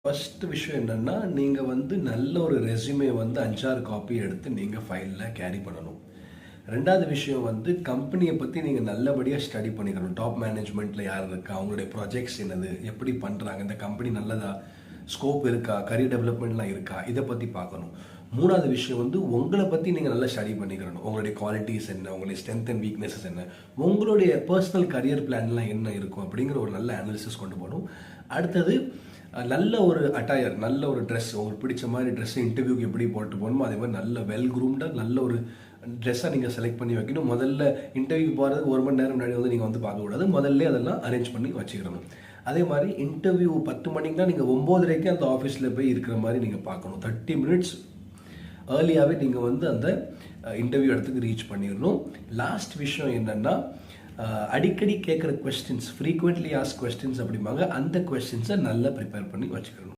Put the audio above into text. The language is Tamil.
ஃபர்ஸ்ட் விஷயம் என்னன்னா, நீங்க நல்ல ஒரு ரெஸ்யூமே 5, 6 காப்பி எடுத்து நீங்க ஃபைல்ல கேரி பண்ணணும். 2வது விஷயம் கம்பெனிய பத்தி நீங்க நல்லபடியா ஸ்டடி பண்ணிக்கணும். டாப் மேனேஜ்மென்ட்ல யார் இருக்கா? அவங்களுடைய ப்ராஜெக்ட்ஸ் என்னது? எப்படி பண்றாங்க? இந்த கம்பெனி நல்லதா? ஸ்கோப் இருக்கா? கரியர் டெவலப்மெண்ட்லாம் இருக்கா? இத பத்தி பார்க்கணும். 3வது விஷயம் உங்கள பத்தி நீங்க நல்லா ஸ்டடி பண்ணிக்கணும். உங்களுடைய குவாலிட்டீஸ் என்ன? உங்களுடைய ஸ்ட்ரெங்த் அண்ட் வீக்னஸஸ் என்ன? உங்களுடைய பெர்சனல் கரியர் பிளான்லாம் என்ன இருக்கும்? அப்படிங்கிற ஒரு நல்ல அனாலிசிஸ் கொண்டு போணும். அடுத்தது நல்ல ஒரு அட்டையர், நல்ல ஒரு ட்ரெஸ், உங்களுக்கு பிடிச்ச மாதிரி ட்ரெஸ் இன்டர்வியூக்கு எப்படி போட்டு போகணுமோ அதே மாதிரி நல்ல வெல் க்ரூம்டாக நல்ல ஒரு ட்ரெஸ்ஸை நீங்கள் செலக்ட் பண்ணி வைக்கணும். முதல்ல இன்டர்வியூ போகிறதுக்கு 1 மணி நேரம் முன்னாடி நீங்கள் பார்க்கக்கூடாது. முதல்ல அதெல்லாம் அரேஞ்ச் பண்ணி வச்சுக்கணும். அதே மாதிரி இன்டர்வியூ 10 மணிக்குனா நீங்கள் 9:30க்கு அந்த ஆஃபீஸில் போய் இருக்கிற மாதிரி நீங்கள் பார்க்கணும். 30 மினிட்ஸ் ஏர்லியாகவே நீங்கள் அந்த இன்டர்வியூ இடத்துக்கு ரீச் பண்ணிடணும். லாஸ்ட் விஷயம் என்னென்னா, அடிக்கடி கேட்குற கொஸ்டின்ஸ், ஃப்ரீக்வெண்ட்லி ஆஸ்க் கொஸ்டின்ஸ் அப்படிம்பாங்க, அந்த கொஸ்டின்ஸை நல்லா ப்ரிப்பேர் பண்ணி வச்சுக்கணும்.